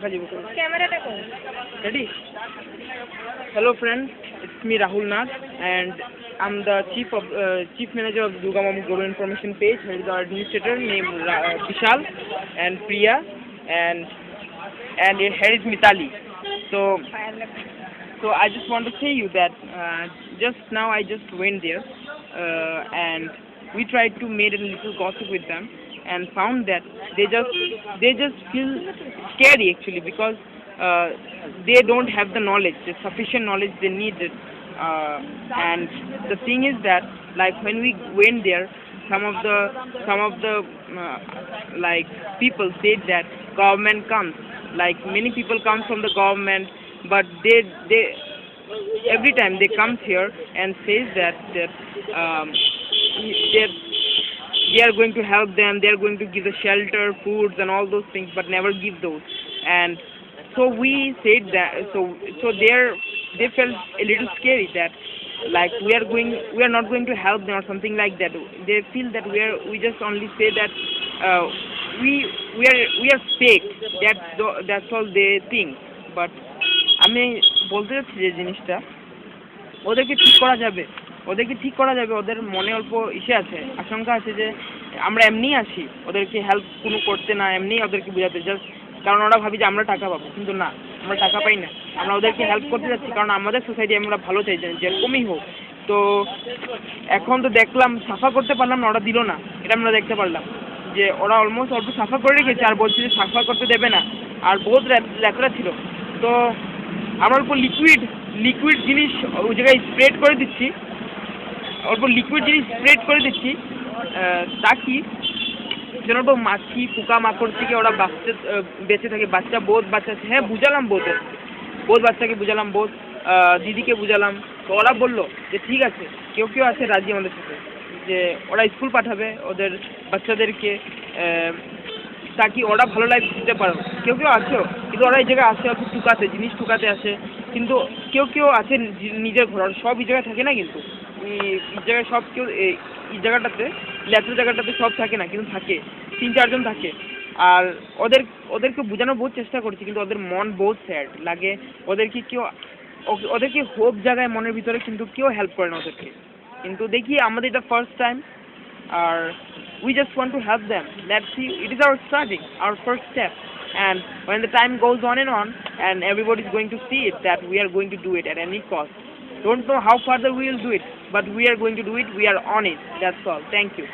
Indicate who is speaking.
Speaker 1: Camera
Speaker 2: Ready? Hello friends, it's me Rahul Nath and I'm the chief manager of Durga Mamu Global Information page. Here is our administrator named Vishal and Priya and here is Mitali. So I just want to say you that just now I just went there and we tried to make a little gossip with them and found that they just feel scary actually because they don't have the knowledge, the sufficient knowledge they needed. And the thing is that like when we went there, some of the like people said that government comes, like many people come from the government, but they every time they come here and says that they are going to help them, they are going to give the shelter, foods and all those things, but never give those. And so we said that so they felt a little scary that like we are not going to help them or something like that. They feel that we just only say that we are fake. That's all they think. But আমি বলতে চাচ্ছি যে জিনিসটা ওদেরকে ঠিক করা যাবে, ওদের মনে অল্প ইসে আছে, আশঙ্কা আছে যে আমরা এমনিই আসি ওদেরকে হেল্প কোনো করতে না, এমনিই ওদেরকে বোঝাতে, জাস্ট কারণ ওরা ভাবি যে আমরা টাকা পাবো, কিন্তু না, আমরা টাকা পাই না, আমরা ওদেরকে হেল্প করতে যাচ্ছি কারণ আমাদের সোসাইটি আমরা ভালো চাই যেরকমই হোক। তো এখন তো দেখলাম সাফা করতে পারলাম না, ওরা দিল না, এটা আমরা দেখতে পারলাম যে ওরা অলমোস্ট অল্প সাফা করে রেখেছে আর বলছে যে সাফা করতে দেবে না, আর বহুত লেতরা ছিল। তো আমরা অল্প লিকুইড জিনিস ওই জায়গায় স্প্রেড করে দিচ্ছি, তাকি যেন তো মাছি পোকামাকড় থেকে ওরা বেঁচে থাকে। বহুত বাচ্চা আছে, হ্যাঁ বুঝালাম, বহুত বাচ্চাকে বুঝালাম, বহুত দিদিকে বুঝালাম। তো ওরা বললো যে ঠিক আছে, কেউ আছে রাজি আমাদের সাথে, যে ওরা স্কুল পাঠাবে ওদের বাচ্চাদেরকে, তাকি ওরা ভালো লাইফ দিতে পারো। কেউ আছেও, কিন্তু ওরা এই জায়গায় আসে অল্প জিনিস টুকাতে আসে, কিন্তু কেউ আছে নিজের ঘর, সব এই জায়গায় থাকে না, কিন্তু এই জায়গায় সব কেউ এই জায়গাটাতে ল্যাপটপ জায়গাটাতে সব থাকে না, কিন্তু থাকে 3-4 জন থাকে। আর ওদেরকে বোঝানোর বহুত চেষ্টা করছি, কিন্তু ওদের মন বহুত স্যাড লাগে, ওদেরকে হোপ জায়গায় মনের ভিতরে, কিন্তু কেউ হেল্প করে না ওদেরকে। কিন্তু দেখি আমাদের এটা ফার্স্ট টাইম, আর we just want to help them. Let's see, it is our starting, our first step, and when the time goes on and everybody is going to see it that we are going to do it at any cost. Don't know how further we will do it, but we are going to do it. We are on it. That's all. Thank you.